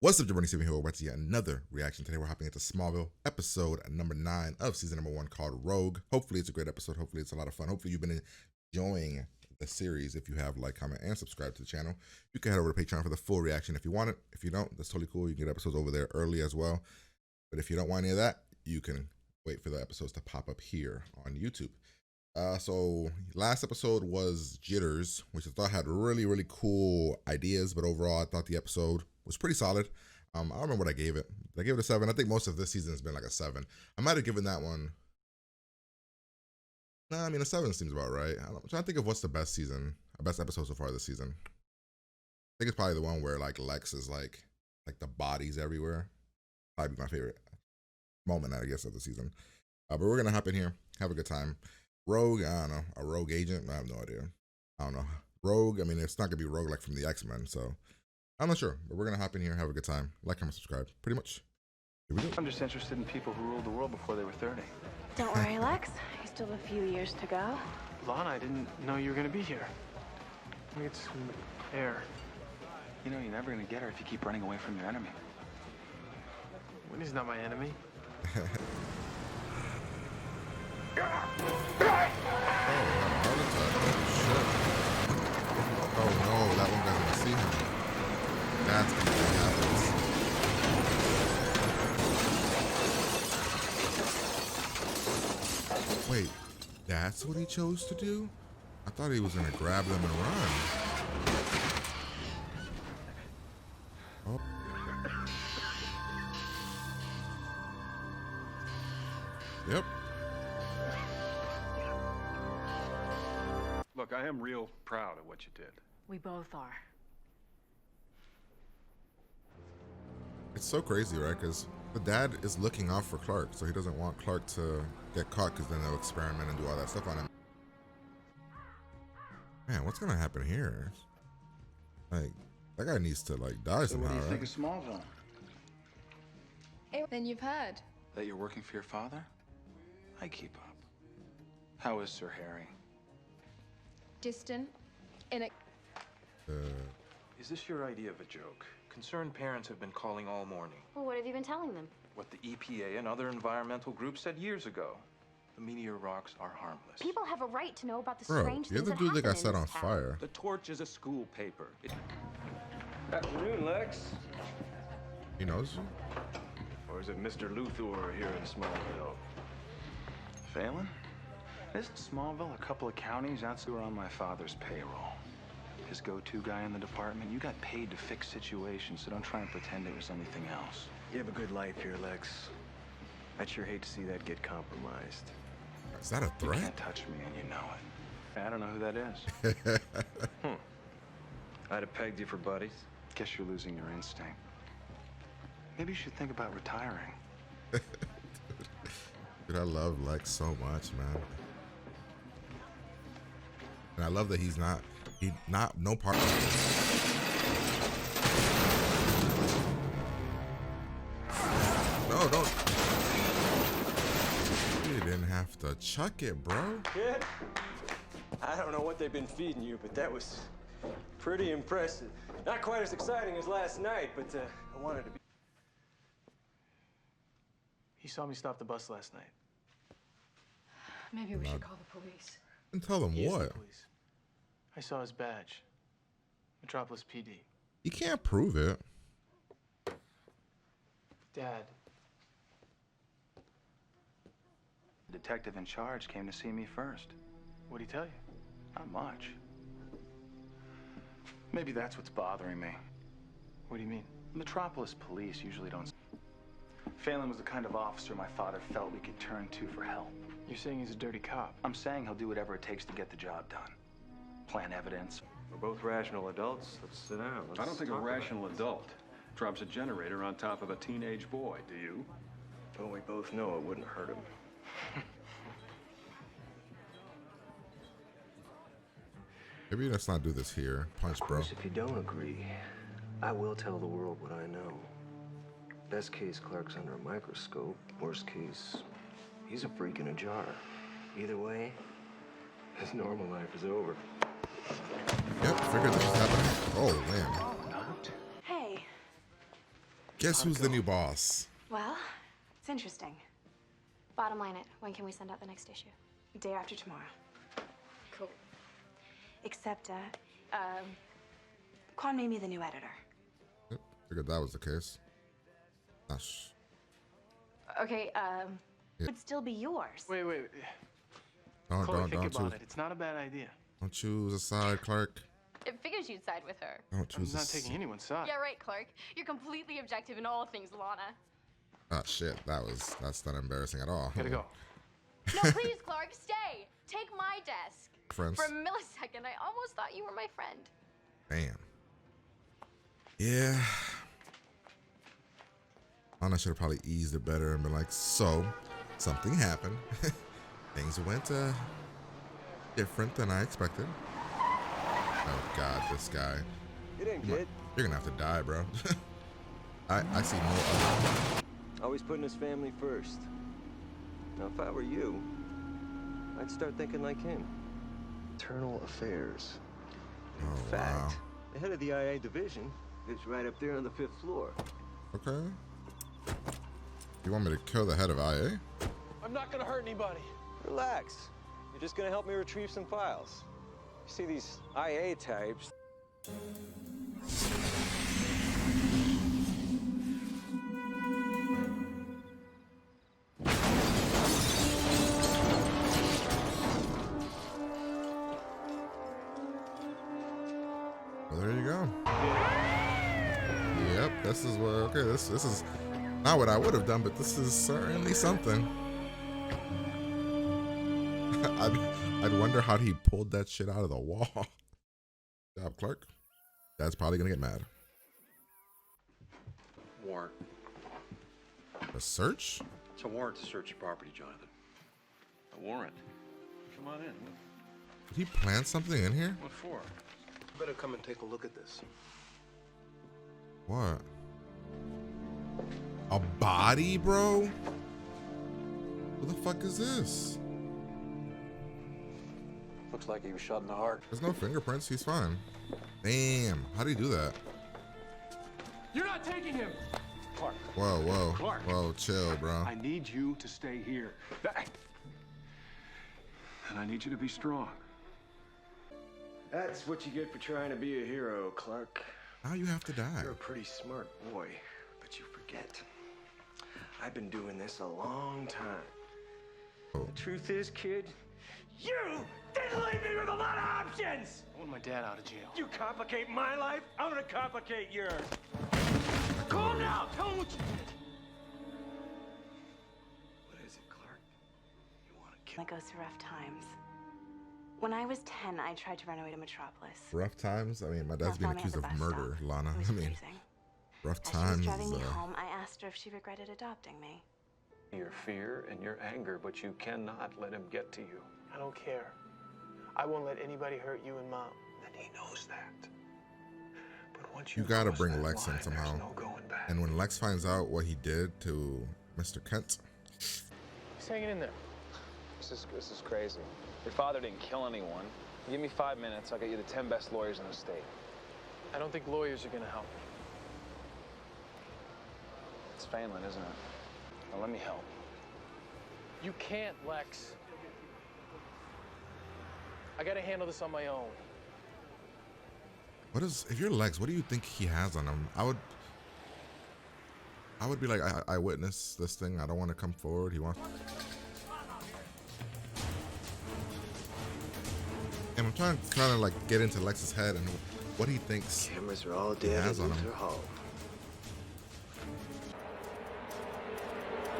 What's up, Jabroni Steven here? We're about to get another reaction. Today we're hopping into Smallville, episode number 9 of season number 1 called Rogue. Hopefully it's a great episode. Hopefully it's a lot of fun. Hopefully you've been enjoying the series. If you have, like, comment, and subscribe to the channel. You can head over to Patreon for the full reaction if you want it. If you don't, that's totally cool. You can get episodes over there early as well. But if you don't want any of that, you can wait for the episodes to pop up here on YouTube. So last episode was Jitters, which I thought had really cool ideas, but overall I thought the episode was pretty solid. I don't remember what I gave it. Did I give it a 7? I think most of this season has been like a 7. I might have given that one. Nah, I mean a 7 seems about right. I'm trying to think of what's the best episode so far this season. I think it's probably the one where like Lex is like the bodies everywhere. Probably my favorite moment, I guess, of the season. But we're gonna hop in here, have a good time. Rogue, I don't know, a rogue agent? I have no idea. I don't know. Rogue, I mean, it's not gonna be Rogue like from the X-Men, so I'm not sure. But we're gonna hop in here, have a good time. Like, comment, subscribe. Pretty much. Here we go. I'm just interested in people who ruled the world before they were 30. Don't worry, Lex. You still have a few years to go. Lana, I didn't know you were gonna be here. Let me get some air. You know, you're never gonna get her if you keep running away from your enemy. Winnie's not my enemy. Oh no, that one guy's gonna see him. That's gonna be what happens. Wait, that's what he chose to do? I thought he was gonna grab them and run. Oh. Yep. Look, I am real proud of what you did. We both are. It's so crazy, right? Because the dad is looking out for Clark, so he doesn't want Clark to get caught, because then they'll experiment and do all that stuff on him. Man, what's gonna happen here? Like, that guy needs to like die So somehow, what do you right? think of Smallville? Then you've heard. That you're working for your father? I keep up. How is Sir Harry? Distant. In a. Is this your idea of a joke? Concerned parents have been calling all morning. Well, what have you been telling them? What the EPA and other environmental groups said years ago. The meteor rocks are harmless. People have a right to know about the Bro, strange you're things the that dude that happen got set in on this town. fire. The Torch is a school paper. Afternoon, Lex. He knows you? Or is it Mr. Luthor here in Smallville? Phelan? Isn't Smallville a couple of counties out who are on my father's payroll? His go-to guy in the department. You got paid to fix situations, so don't try and pretend it was anything else. You have a good life here, Lex. I'd sure hate to see that get compromised. Is that a You threat? can't touch me, and you know it. I don't know who that is. I'd have pegged you for buddies. Guess you're losing your instinct. Maybe you should think about retiring. Dude, I love Lex so much, man. And I love that no part of this. No, don't. You didn't have to chuck it, bro. Kid, I don't know what they've been feeding you, but that was pretty impressive. Not quite as exciting as last night, but I wanted to be. He saw me stop the bus last night. Maybe we should call the police. And tell them He is the what? police. I saw his badge. Metropolis PD. You can't prove it. Dad. The detective in charge came to see me first. What'd he tell you? Not much. Maybe that's what's bothering me. What do you mean? Metropolis police usually don't. Phelan was the kind of officer my father felt we could turn to for help. You're saying he's a dirty cop. I'm saying he'll do whatever it takes to get the job done. Plant evidence. We're both rational adults. Let's sit down. I don't think a rational adult drops a generator on top of a teenage boy, do you? Well, we both know it wouldn't hurt him. Maybe let's not do this here. Punch, Of bro. course, if you don't agree, I will tell the world what I know. Best case, Clark's under a microscope. Worst case, he's a freak in a jar. Either way, his normal life is over. Yep, figured this was happening. Oh, man. Hey, Guess who's the new boss? Well, it's interesting. Bottom line it. When can we send out the next issue? Day after tomorrow. Cool. Except, Quan made me the new editor. Yep, figured that was the case. Gosh. Okay, Would still be yours. Wait. Don't Think about choose. it. It's not a bad idea. Don't choose a side, Clark. it figures you'd side with her. Don't I'm choose a not taking anyone's side. Yeah, right, Clark. You're completely objective in all things, Lana. Ah, shit. That's not embarrassing at all. Gotta go. No, please, Clark, stay. Take my desk. Friends. For a millisecond, I almost thought you were my friend. Damn. Yeah. Anna should have probably eased it better and been like, so, something happened. Things went different than I expected. Oh God, this guy. Get in, kid. You're gonna have to die, bro. I see no other. Always putting his family first. Now, if I were you, I'd start thinking like him. Internal affairs. In Oh, fact, wow. the head of the IA division is right up there on the 5th floor. Okay. You want me to kill the head of IA? I'm not gonna hurt anybody. Relax. You're just gonna help me retrieve some files. You see these IA types. Well, there you go. Yep, this is what. Okay, this is not what I would have done, but this is certainly something. I'd wonder how he pulled that shit out of the wall. Good job, Clark. Dad's probably gonna get mad. Warrant. A search? It's a warrant to search your property, Jonathan. A warrant? Come on in. Did he plant something in here? What for? You better come and take a look at this. What? A body, bro? Who the fuck is this? Looks like he was shot in the heart. There's no fingerprints. He's fine. Damn. How did he do that? You're not taking him. Clark. Whoa. Clark. Whoa, chill, bro. I need you to stay here. And I need you to be strong. That's what you get for trying to be a hero, Clark. Now you have to die. You're a pretty smart boy, but you forget. I've been doing this a long time. Oh. The truth is, kid, you didn't leave me with a lot of options! I want my dad out of jail. You complicate my life, I'm gonna complicate yours. Calm down! Tell him what you did! What is it, Clark? You want to kill? It goes through rough times. When I was 10, I tried to run away to Metropolis. Rough times? I mean, my dad's Left being Bonnie at accused the of bus murder, stop. Lana. It was I mean, freezing. rough As times. she was driving me home, I asked her if she regretted adopting me. Your fear and your anger, but you cannot let him get to you. I don't care. I won't let anybody hurt you and Mom. And he knows that. But once You you gotta cross bring that Lex in line, somehow. there's no going back. And when Lex finds out what he did to Mr. Kent, He's hanging in there. This is crazy. Your father didn't kill anyone. Give me 5 minutes, I'll get you the 10 best lawyers in the state. I don't think lawyers are gonna help. It's Phelan, isn't it? Now let me help. You can't, Lex. I gotta handle this on my own. if you're Lex, what do you think he has on him? I would be like, I witnessed this thing. I don't want to come forward. He wants. And I'm trying to like get into Lex's head and what he thinks. Cameras are all He dead has at on him. Luther Hall.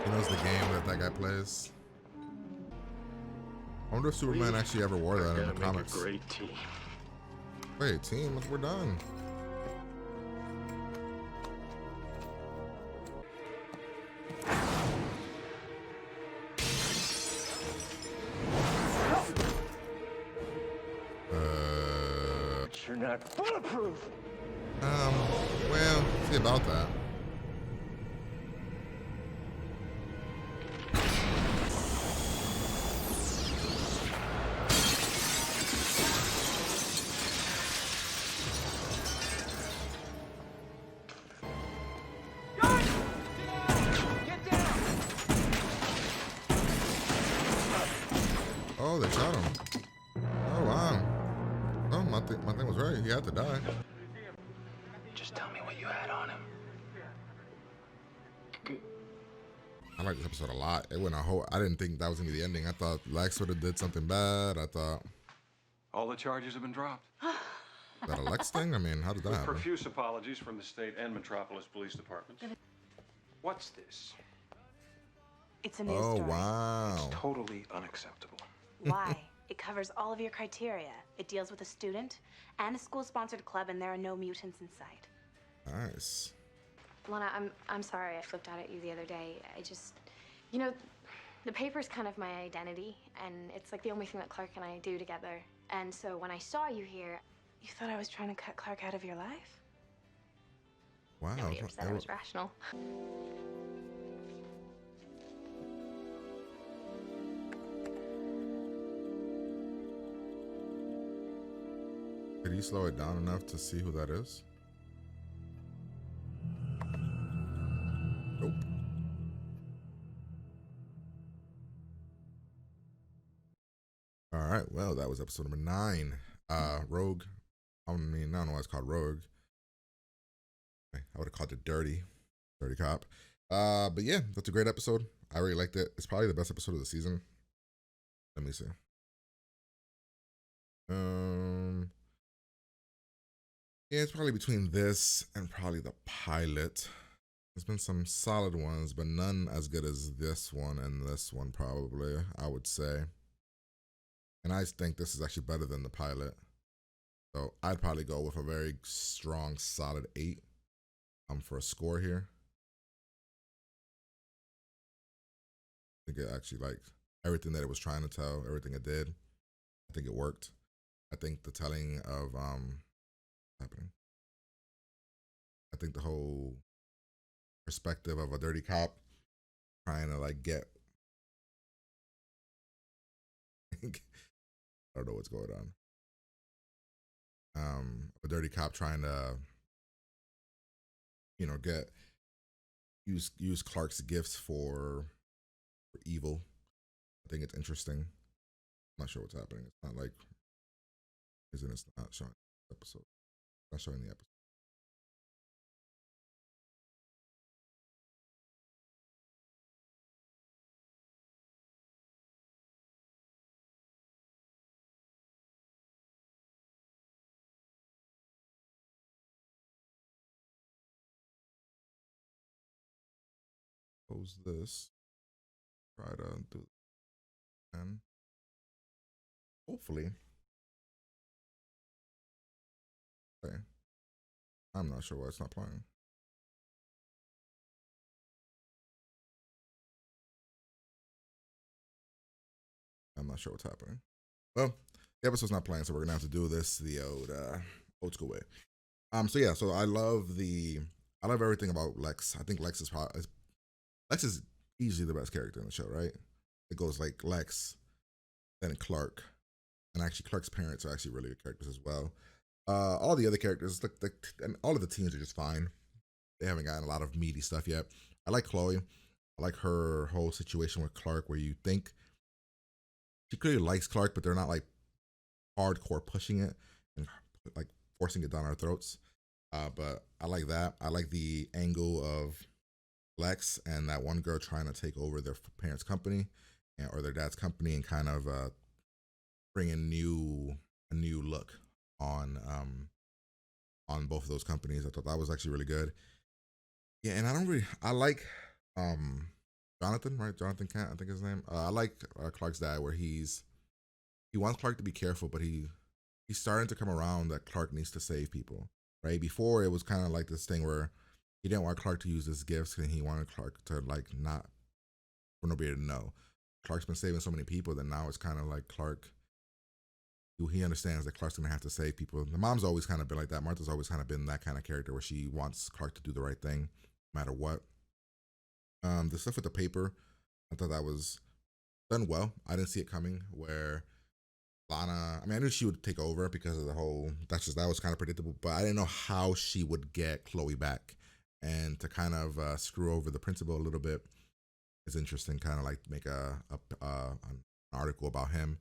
He knows the game that guy plays. I wonder if Superman actually ever wore that in the comics. Great team. Wait, team, we're done. You're not bulletproof! Well, see about that. he had to die. Just tell me what you had on him. I like this episode a lot. It went a whole. I didn't think that was gonna be the ending. I thought Lex would have did something bad. I thought. All the charges have been dropped. Is that a Lex thing? I mean, how did that With happen? profuse apologies from the state and Metropolis police departments. What's this? It's a news Oh, story. wow. It's totally unacceptable. Why? It covers all of your criteria. It deals with a student and a school-sponsored club, and there are no mutants in sight. Nice. Lana, I'm sorry I flipped out at you the other day. I just, you know, the paper's kind of my identity, and it's like the only thing that Clark and I do together. And so when I saw you here, You thought I was trying to cut Clark out of your life? Wow. nobody ever said I was rational. Could you slow it down enough to see who that is? Nope. All right. Well, that was episode number 9. Rogue. I mean, I don't know why it's called Rogue. I would have called it Dirty Cop. But yeah, that's a great episode. I really liked it. It's probably the best episode of the season. Let me see. Yeah, it's probably between this and probably the pilot. There's been some solid ones, but none as good as this one and this one, probably, I would say. And I think this is actually better than the pilot. So I'd probably go with a very strong, solid 8 for a score here. I think it actually, like, everything that it was trying to tell, everything it did, I think it worked. I think the telling of happening. I think the whole perspective of a dirty cop trying to like get I don't know what's going on. A dirty cop trying to, you know, use Clark's gifts for evil. I think it's interesting. I'm not sure what's happening. It's not like it's not showing the episode. It's not showing the episode. Close this. Try to do and hopefully. Okay. I'm not sure why it's not playing. I'm not sure what's happening. Well, the episode's not playing, so we're gonna have to do this the old school way. So yeah, so I love everything about Lex. I think Lex is easily the best character in the show, right? It goes like Lex, then Clark, and actually Clark's parents are actually really good characters as well. All the other characters, and all of the teams are just fine. They haven't gotten a lot of meaty stuff yet. I like Chloe. I like her whole situation with Clark, where you think she clearly likes Clark, but they're not like hardcore pushing it and like forcing it down our throats. But I like that. I like the angle of Lex and that one girl trying to take over their parents' company or their dad's company and kind of bring a new look on both of those companies. I thought that was actually really good. Yeah, and I like Jonathan, right? Jonathan Kent, I think his name. I like Clark's dad, where he wants Clark to be careful, but he's starting to come around that Clark needs to save people, right? Before it was kind of like this thing where he didn't want Clark to use his gifts, and he wanted Clark to like not for nobody to know. Clark's been saving so many people that now it's kind of like Clark. He understands that Clark's gonna have to save people. The mom's always kind of been like that. Martha's always kind of been that kind of character where she wants Clark to do the right thing, no matter what. The stuff with the paper, I thought that was done well. I didn't see it coming. Where Lana, I mean, I knew she would take over because of the whole. That was kind of predictable, but I didn't know how she would get Chloe back, and to kind of screw over the principal a little bit is interesting. Kind of like make an article about him.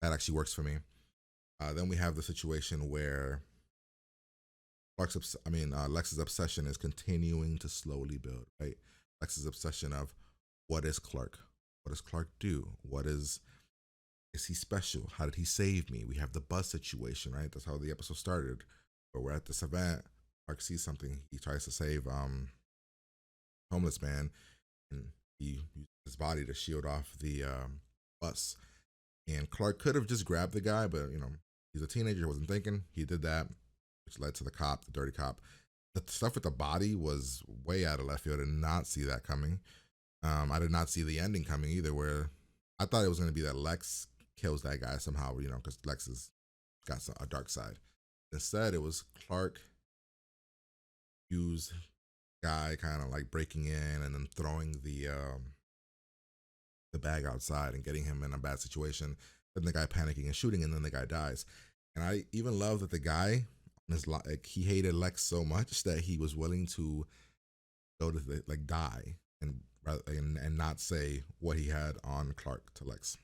That actually works for me. Then we have the situation where Lex's obsession is continuing to slowly build, right? Lex's obsession of what is Clark? What does Clark do? Is he special? How did he save me? We have the bus situation, right? That's how the episode started. But we're at this event. Clark sees something. He tries to save homeless man, and he uses his body to shield off the bus. And Clark could have just grabbed the guy, but he's a teenager, wasn't thinking. He did that, which led to the cop, the dirty cop. The stuff with the body was way out of left field. I did not see that coming. I did not see the ending coming either, where I thought it was going to be that Lex kills that guy somehow, because Lex has got a dark side. Instead, it was Clark used guy kind of like breaking in and then throwing the bag outside and getting him in a bad situation. Then the guy panicking and shooting, and then the guy dies. And I even love that the guy, he hated Lex so much that he was willing to go to die and not say what he had on Clark to Lex.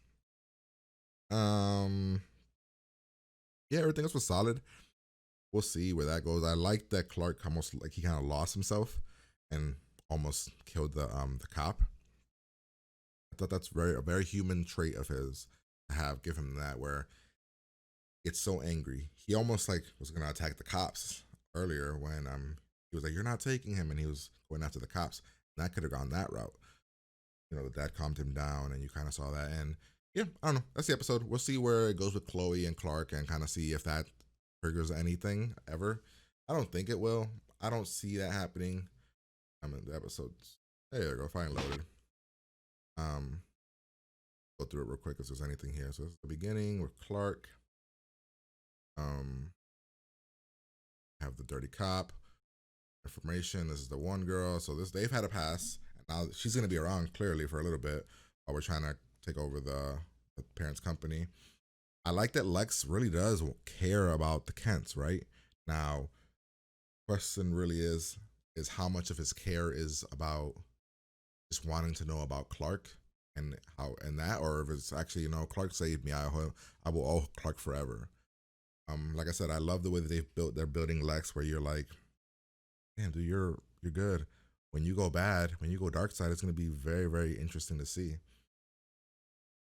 Yeah, everything else was solid. We'll see where that goes. I like that Clark almost he kind of lost himself and almost killed the cop. I thought that's a very human trait of his to have. Give him that, where it's so angry. He almost was gonna attack the cops earlier when he was like, "You're not taking him," and he was going after the cops. And that could have gone that route. That calmed him down, and you kind of saw that. And yeah, I don't know. That's the episode. We'll see where it goes with Chloe and Clark, and kind of see if that triggers anything ever. I don't think it will. I don't see that happening. The episodes. There you go. Fine, loaded. Go through it real quick if there's anything here. So this is the beginning with Clark. Have the dirty cop information. This is the one girl. So they've had a pass, and now she's gonna be around clearly for a little bit while we're trying to take over the parents' company. I like that Lex really does care about the Kents, right? Now, question really is how much of his care is about just wanting to know about Clark and that, or if it's actually, Clark saved me, I will owe Clark forever. Like I said, I love the way that they're building Lex, where you're like, damn, dude, you're good. When you go bad, when you go dark side, it's gonna be very, very interesting to see.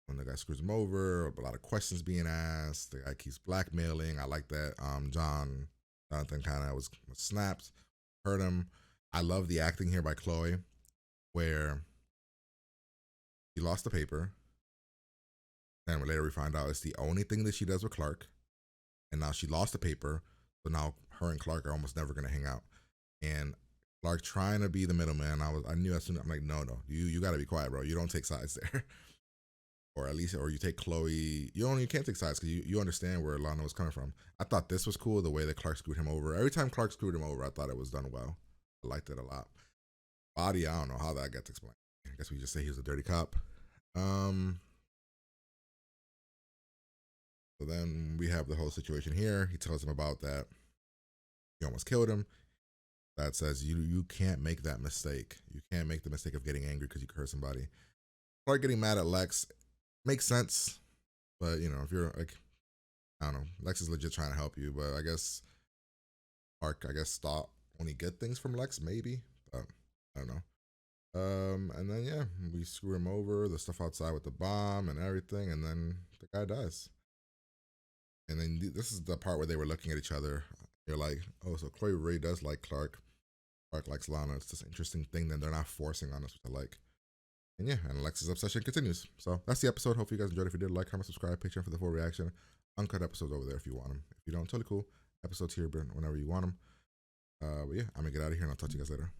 When the guy screws him over, a lot of questions being asked, the guy keeps blackmailing. I like that. Jonathan kind of was snapped, hurt him. I love the acting here by Chloe, where she lost the paper, and later we find out it's the only thing that she does with Clark, and now she lost the paper, so now her and Clark are almost never gonna hang out. And Clark trying to be the middleman, I knew as soon. I'm like, no, you got to be quiet, bro. You don't take sides there. Or you take Chloe. You can't take sides because you understand where Lana was coming from. I thought this was cool, the way that Clark screwed him over. Every time Clark screwed him over, I thought it was done well. I liked it a lot. Body, I don't know how that gets explained. I guess we just say he was a dirty cop. So then we have the whole situation here. He tells him about that he almost killed him. That says you can't make that mistake. You can't make the mistake of getting angry because you hurt somebody. Clark getting mad at Lex makes sense, but if you're I don't know, Lex is legit trying to help you, but I guess Clark thought only good things from Lex, maybe, but I don't know. And then yeah, we screw him over, the stuff outside with the bomb and everything, and then the guy dies. And then this is the part where they were looking at each other. You're like, oh, so Chloe really does like Clark. Clark likes Lana. It's this interesting thing that they're not forcing on us, which I like. And yeah, and Lex's obsession continues. So that's the episode. Hopefully you guys enjoyed. If you did, like, comment, subscribe, Patreon for the full reaction. Uncut episodes over there if you want them. If you don't, totally cool. Episodes here, but whenever you want them. But yeah, I'm gonna get out of here and I'll talk to you guys later.